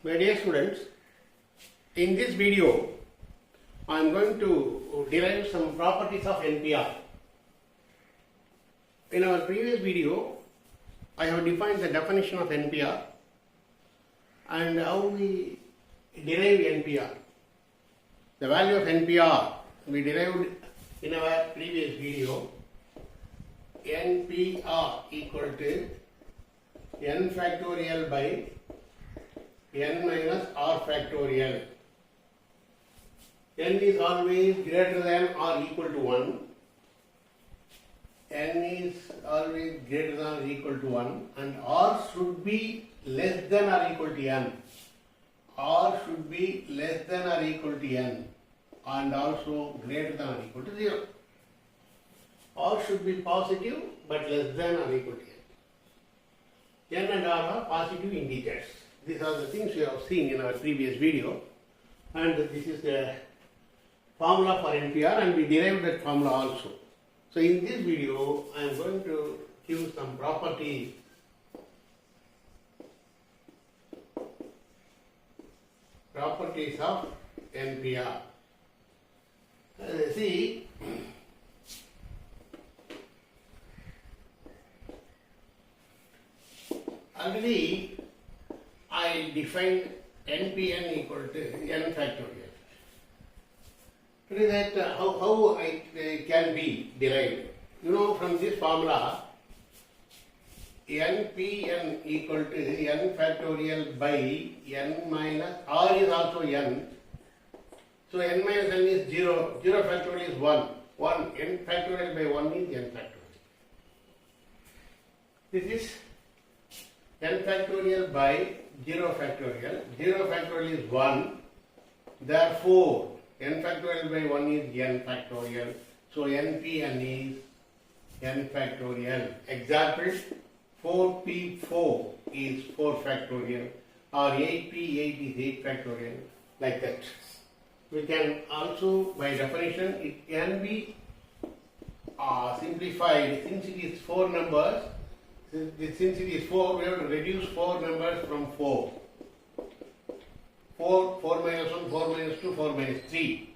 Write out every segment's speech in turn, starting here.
My dear students, in this video I am going to derive some properties of nPr. In our previous video I have defined the definition of nPr and how we derive nPr. The value of nPr we derived in our previous video. nPr equal to n factorial by n minus r factorial. N is always greater than or equal to 1. N is always greater than or equal to 1 and r should be less than or equal to n. R should be less than or equal to n and also greater than or equal to 0. R should be positive but less than or equal to n. N and r are positive integers. These are the things we have seen in our previous video, and this is the formula for nPr and we derived that formula also. So in this video I am going to give some properties of nPr. See, already I defined nPn equal to n factorial. It is that how it can be derived. You know, from this formula, nPn equal to n factorial by n minus r is also n. So n minus n is 0. 0 factorial is 1. 1 n factorial by 1 is n factorial. This is n factorial by 0 factorial. 0 factorial is 1. Therefore, n factorial by 1 is n factorial. So nPn is n factorial. Example, 4p4 is 4 factorial or 8p8 is 8 factorial, like that. We can also, by definition, it can be simplified. Since it is 4 numbers, since it is 4, we have to reduce 4 numbers from 4. 4 minus 1, 4 minus 2, 4 minus 3.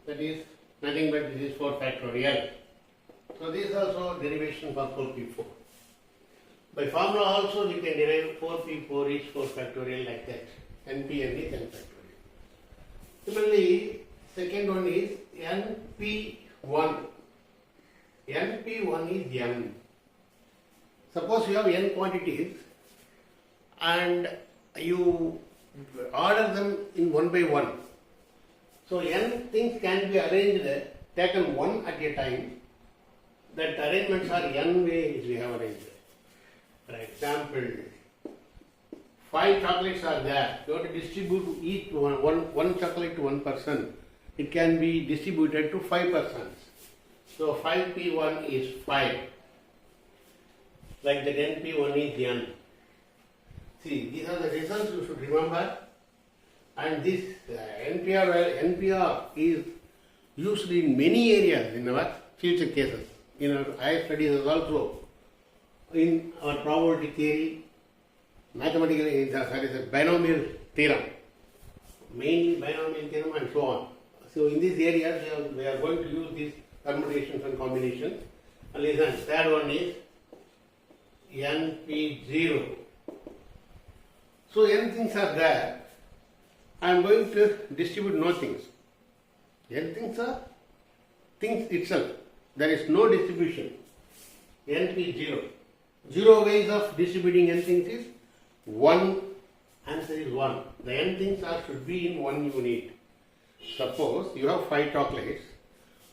That is nothing but this is 4 factorial. So this is also derivation for 4p4. By formula also we can derive 4p4 is 4 factorial, like that. nPn is n factorial. Similarly, second one is np1. np1 is n. Suppose you have n quantities and you order them in one by one. So n things can be arranged, taken one at a time. That arrangements are n ways we have arranged. For example, 5 chocolates are there. You have to distribute each one chocolate to one person. It can be distributed to 5 persons. So 5p1 is 5. Like that, np1 is n. See, these are the results you should remember. And this nPr is used in many areas in our future cases. In our higher studies also, in our probability theory, mathematical, the binomial theorem, mainly binomial theorem and so on. So in these areas we are going to use these permutations and combinations. And listen, third one is np0. So n things are there. I am going to distribute no things. N things are things itself. There is no distribution. np0. 0 ways of distributing n things is 1. Answer is 1. The n things should be in 1 unit. Suppose you have 5 chocolates.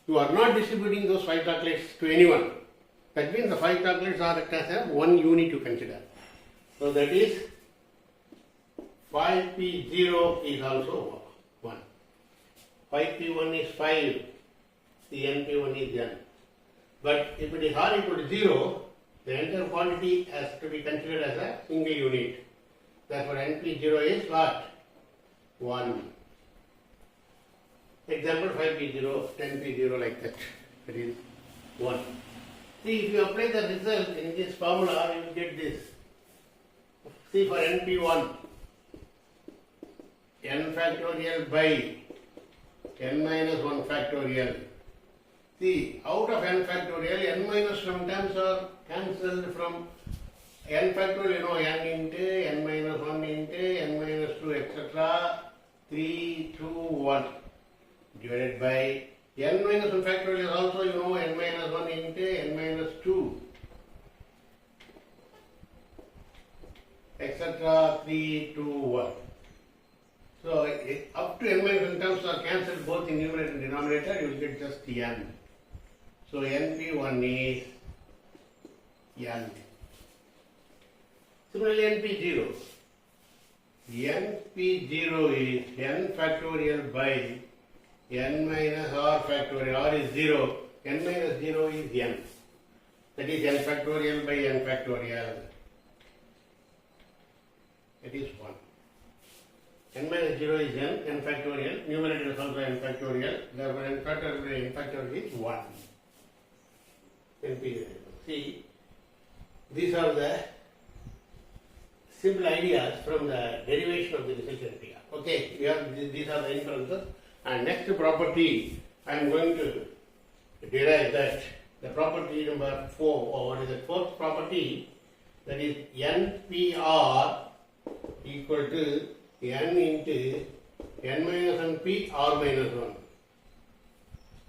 You are not distributing those 5 chocolates to anyone. That means the 5 chocolates are as 1 unit to consider. So that is 5p0 is also 1. 5p1 is 5. The np1 is n. But if it is r equal to 0, the entire quantity has to be considered as a single unit. Therefore np0 is what? 1. Example 5p0, 10p0, like that. That is 1. See, if you apply the result in this formula, you will get this. See, for np1, n factorial by n minus 1 factorial. See, out of n factorial, n minus some terms are cancelled from n factorial, you know, n into n minus 1 into n minus 2, etc. 3, 2, 1 divided by n minus 1 factorial is also, you know, n minus 1 into n minus 2, etc. 3, 2, 1. So, up to n minus 1 terms are cancelled both in numerator and denominator, you will get just n. So, np1 is n. Similarly, np0. np0 is n factorial by n minus r factorial. R is 0, n minus 0 is n. That is n factorial by n factorial. That is 1. N minus 0 is n factorial. Numerator is also n factorial. Therefore, n factorial by n factorial is 1. np0. See, these are the simple ideas from the derivation of the result nPr. Okay, these are the inferences. And next property, I am going to derive that the property number 4, or what is the fourth property, that is nPr equal to n into n minus 1 p r minus 1.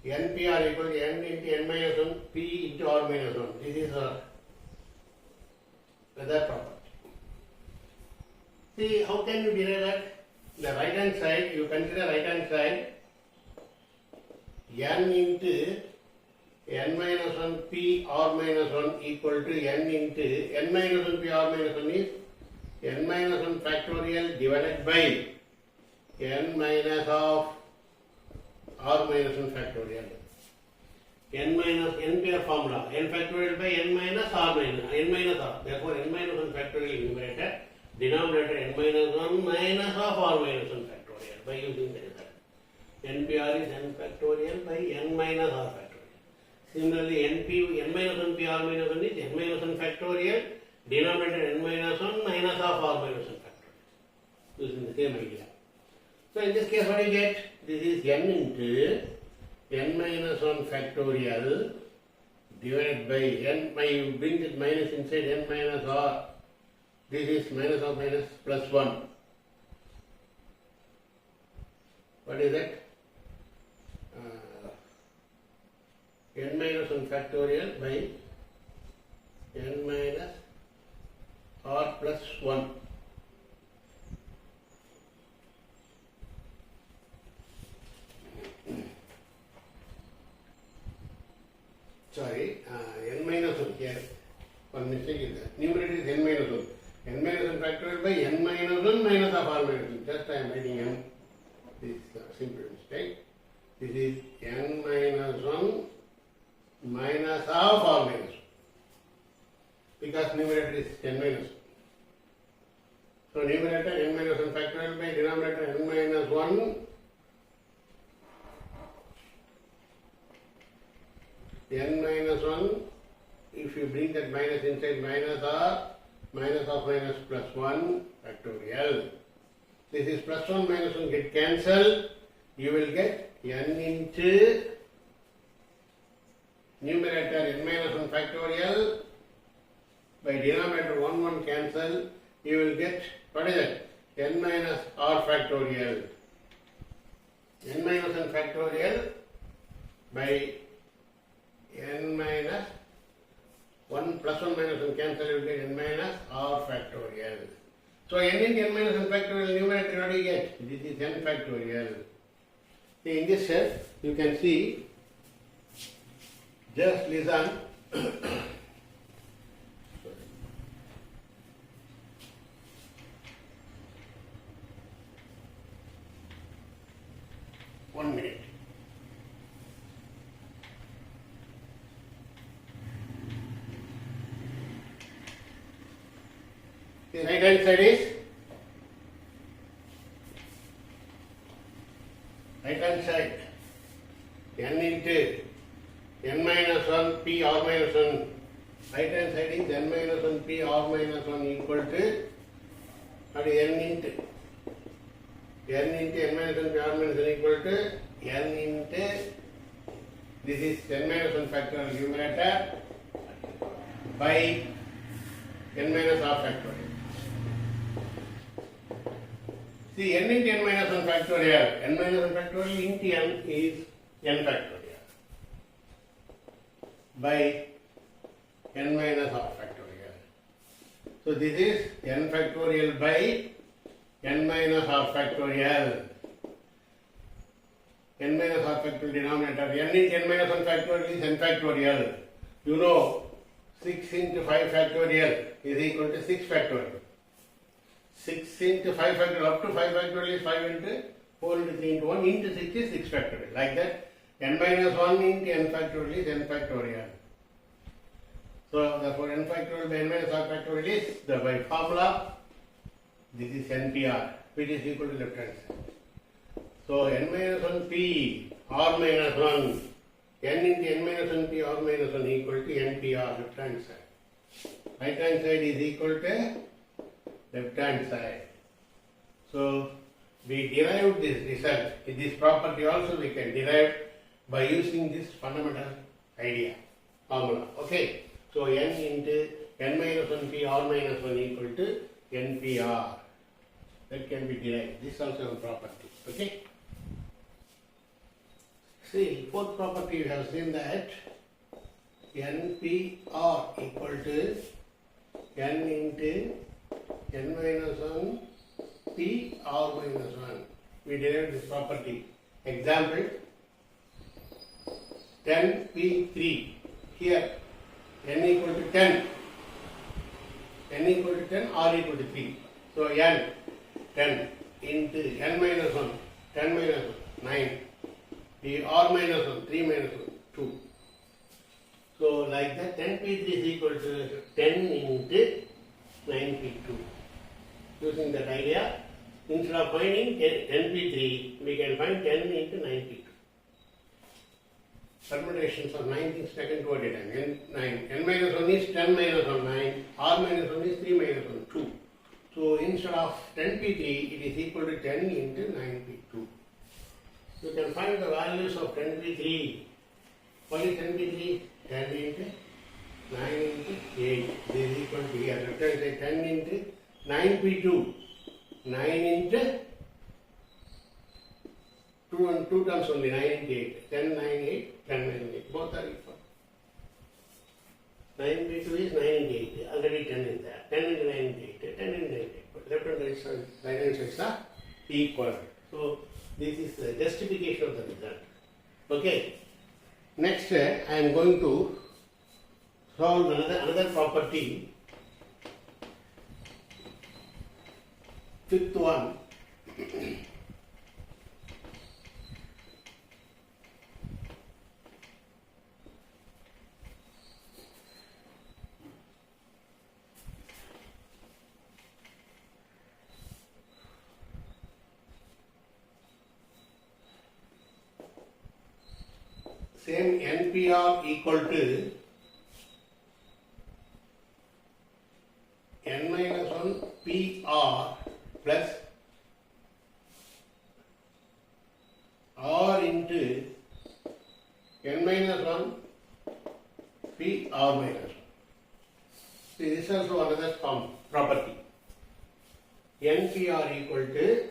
nPr equal to n into n minus 1 p into r minus 1. This is the property. See, how can you derive that? The right hand side, you consider right hand side n into n minus 1 p r minus 1 equal to n into n minus 1 p r minus 1 is n minus 1 factorial divided by n minus of r minus 1 factorial. N minus nPr formula, n factorial by n minus r minus n minus r. Therefore, n minus 1 factorial numerator, denominator n minus 1 minus of r minus 1 factorial by using the result. nPr is n factorial by n minus r factorial. Similarly, n minus 1 p r minus 1 is n minus 1 factorial, denominator n minus 1 minus of r minus 1 factorial. Using the same idea. So, in this case, what do you get? This is n into n minus 1 factorial divided by n, you bring that minus inside n minus r. This is minus of minus plus 1. What is that? N minus 1 factorial by n minus r plus 1. Sorry, n minus 1 here. One mistake is there. Numerator is n minus 1. N minus 1 factorial by n minus 1 minus of r minus 1. Just I am writing n. This is a simple mistake. This is n minus 1 minus of r minus 1. Because numerator is n minus 1. So numerator n minus 1 factorial by denominator n minus 1 n minus 1, if you bring that minus inside minus r, minus of minus plus 1 factorial. This is plus 1 minus 1 get cancelled. You will get n into numerator n minus 1 factorial by denominator 1 1 cancel. You will get, what is it? N minus r factorial. N minus 1 factorial by n minus 1 plus 1 minus 1 cancel, you will get n minus r factorial. So n into n minus 1 factorial numerator, what do you get? This is n factorial. See, in this step, you can see, just listen. 1 minute. The right hand side is n into n minus 1 p r minus 1. Right hand side is n minus 1 p r minus 1 equal to, what is n into n into n minus 1 p r minus 1 equal to n into, this is n minus 1 factorial numerator by n minus r factorial. See, n into n minus 1 factorial, n minus 1 factorial into n is n factorial by n minus r factorial. So this is n factorial by n minus r factorial. N minus r factorial denominator. N into n minus 1 factorial is n factorial. You know, 6 into 5 factorial is equal to 6 factorial. 6 into 5 factorial up to 5 factorial is 5 into 4 into 3 into 1 into 6 is 6 factorial. Like that, n minus 1 into n factorial is n factorial. So therefore n factorial by n minus r factorial is the by formula. This is nPr, which is equal to left hand side. So n minus 1 p r minus 1, n into n minus 1 p r minus 1 equal to nPr left hand side. Right hand side is equal to left hand side. So we derived this result. This property also we can derive by using this fundamental idea formula. Okay. So n into n minus 1 p r minus 1 equal to nPr. That can be derived. This also a property. Okay. See, fourth property we have seen that nPr equal to n into n minus 1 p r minus 1. We derived this property. Example 10p3. Here n equal to 10. N equal to 10, r equal to 3. So n 10 into n minus 1, 10 minus 1, 9. The r minus 1, 3 minus 1, 2. So like that 10p3 is equal to 10 into 9p2. Using that idea, instead of finding np3, we can find 10 into 9p2. Permutations of 9 things taken two at a time. N minus 1 is 10 minus 1, 9. R minus 1 is 3 minus 1, 2. So instead of 10p3, it is equal to 10 into 9p2. You can find the values of 10p3. What is 10p3? 10 into 9 into 8. This is equal to here. Let us say 10 into 9p2. 9 into 2 terms only, 9 into 8. 10, 9, 8, 10, 9, 8. Both are equal. 9p2 is 9 into 8. Already 10 in there. 10 into 9 into 8. 10 into 9 into 8. But left and right sides are equal. So this is the justification of the result. Okay. Next, I am going to solve another property. Fifth one. Same nPr equal to n minus 1 pr plus r into n minus 1 p r minus 1. See, this is also another property. nPr equal to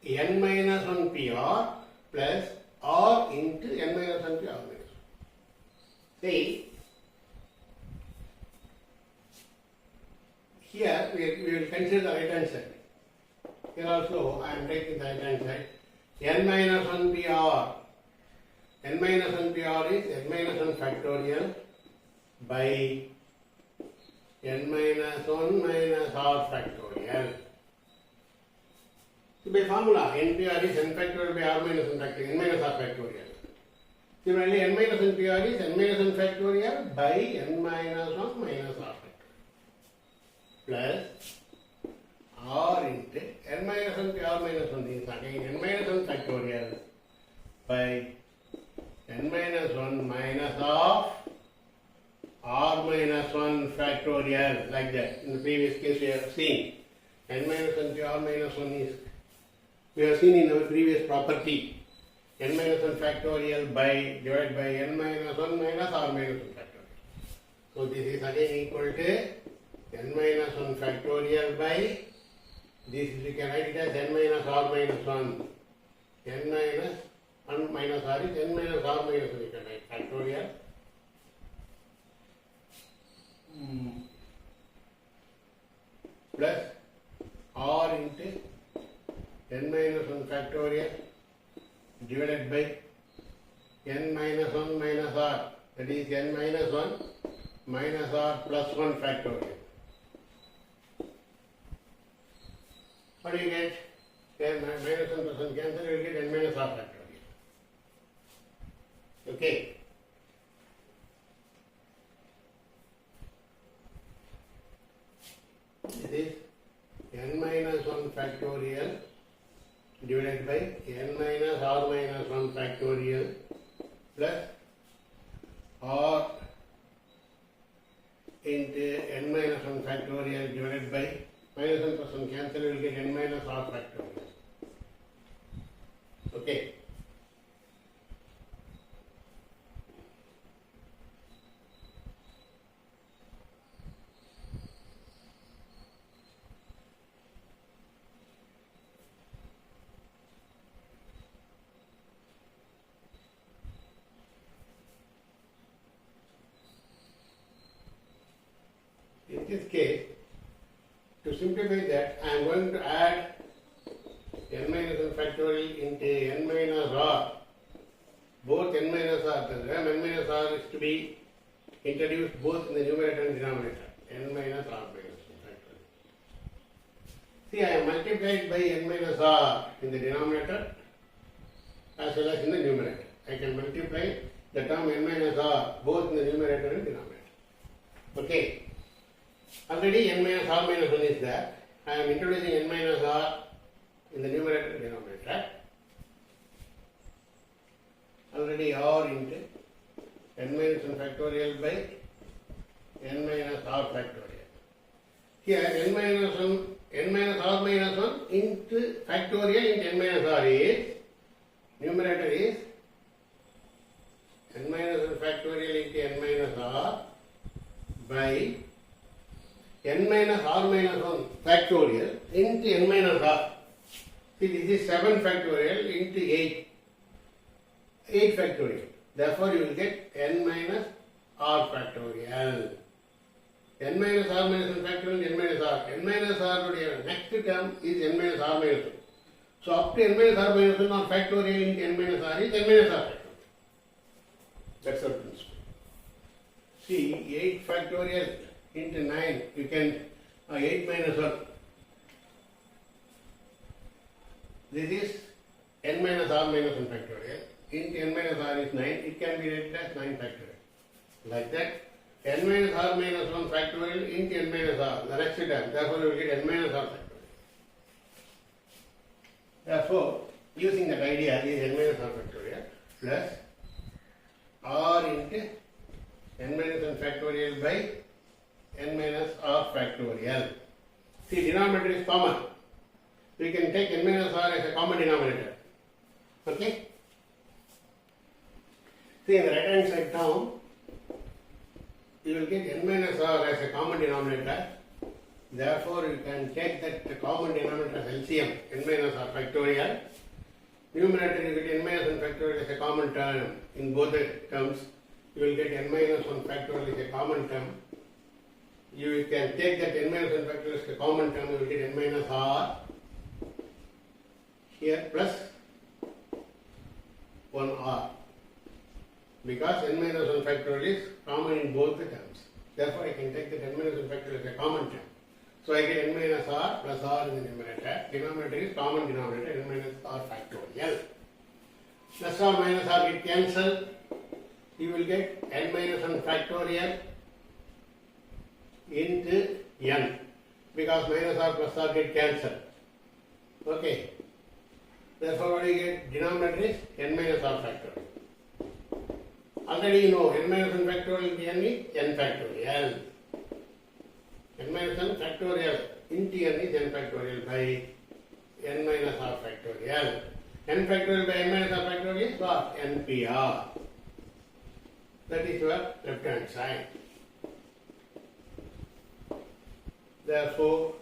n minus 1 pr plus r into n minus 1 pr minus 1. See, here we will consider the right hand side. Here also I am taking the right hand side. N minus 1 pr. N minus 1 pr is n minus 1 factorial by n minus 1 minus r factorial. So by formula, nPr is n factorial by r minus 1 factorial, n minus r factorial. Similarly, n minus 1 pr is n minus 1 factorial by n minus 1 minus r factorial plus r into n minus 1 pr minus 1 is again n minus 1 factorial by n minus 1 minus of r minus 1 factorial, like that. In the previous case we have seen n minus 1 to r minus 1 is, we have seen in our previous property, n minus 1 factorial by divided by n minus 1 minus r minus 1 factorial. So this is again equal to n minus 1 factorial by, this we can write it as n minus r minus 1. n minus 1 minus r is n minus r minus 1, we can write factorial. Plus r into n minus 1 factorial divided by n minus 1 minus r, that is n minus 1 minus r plus 1 factorial. What do you get? N minus 1 plus 1 cancel, you will get n minus r factorial. Okay. This is n minus 1 factorial divided by n minus r minus 1 factorial plus r into n minus 1 factorial divided by minus 1 plus 1 cancel, you will get n minus r factorial. Okay. In this case, to simplify that, I am going to add n minus 1 factorial into n minus r. Both n minus r, the term n minus r is to be introduced both in the numerator and denominator. N minus r minus 1 factorial. See, I have multiplied by n minus r in the denominator as well as in the numerator. I can multiply the term n minus r both in the numerator and denominator. Okay. Already n minus r minus 1 is there. I am introducing n minus r in the numerator and denominator. Already r into n minus 1 factorial by n minus r factorial. Here n minus r minus 1 into factorial into n minus r is, numerator is n minus 1 factorial into n minus r by n minus r minus 1 factorial into n minus r. See, this is 7 factorial into 8. 8 factorial. Therefore, you will get n minus r factorial. n minus r minus 1 factorial into n minus r. n minus r next term is n minus r minus 1. So, up to n minus r minus 1 or factorial into n minus r is n minus r factorial. That's our principle. See, 8 factorial into 9, you can 8 minus 1. This is n minus r minus 1 factorial. Into n minus r is 9, it can be written as 9 factorial. Like that, n minus r minus 1 factorial into n minus r, the next term. Therefore, you will get n minus r factorial. Therefore, using that idea is n minus r factorial plus r into n minus 1 factorial by n minus r factorial. See, denominator is common. We can take n minus r as a common denominator. Okay? See, in the right hand side term, you will get n minus r as a common denominator. Therefore, you can take that the common denominator as LCM, n minus r factorial. Numerator, you get n minus 1 factorial as a common term. In both the terms, you will get n minus 1 factorial as a common term. You can take that n minus 1 factorial as a common term, you will get n minus r here plus 1r, because n minus 1 factorial is common in both the terms. Therefore, I can take that n minus 1 factorial as a common term. So, I get n minus r plus r in the numerator. Denominator is common denominator, n minus r factorial. Plus or minus r get cancelled. You will get n minus 1 factorial into n, because minus r plus r get cancelled. Okay. Therefore, what do you get? Denominator is n minus r factorial. Already you know n minus 1 factorial into n is n factorial. n minus n factorial into n is n factorial by n minus r factorial. N factorial by n minus r factorial is what? nPr. That is your left hand side. Therefore,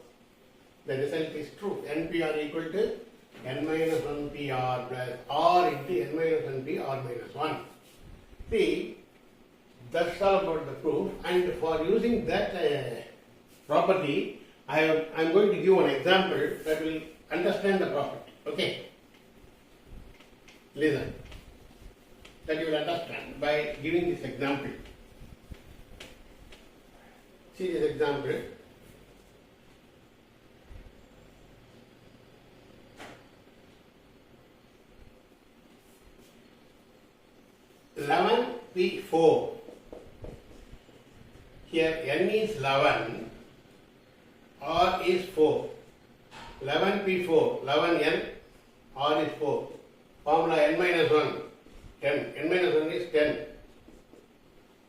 the result is true. nPr equal to n minus 1pr plus r into n minus 1pr minus 1. See, that's all about the proof. And for using that property, I'm going to give an example that will understand the property. Okay? Listen. That you will understand by giving this example. See this example. P4. Here n is 11, r is 4. 11P4, 11n, r is 4. Formula n minus 1, 10. N minus 1 is 10.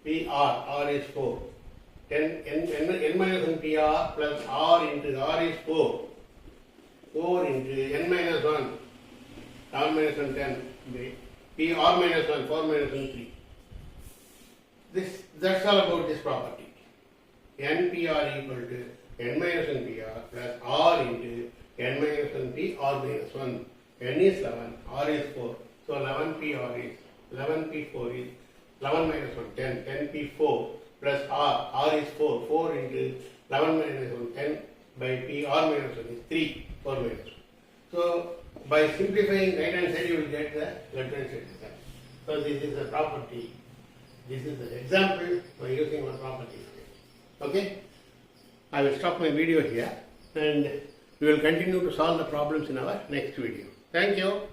Pr, r is 4. 10, n minus 1 pr plus r into r is 4. 4 into n minus 1, 11 minus 1, 10. P r minus 1, 4 minus 1, 3. That's all about this property. nPr equal to n minus 1 pr plus r into n minus 1 p r minus 1. n is 11, r is 4. So 11pr is 11p4 is 11 minus 1, 10. 10p4 plus r is 4. 4 into 11 minus 1, 10 by p r minus 1 is 3. 4 minus 1. So by simplifying right hand side, you will get the left hand side result. So this is the property. This is the example for using one property. Okay? I will stop my video here and we will continue to solve the problems in our next video. Thank you.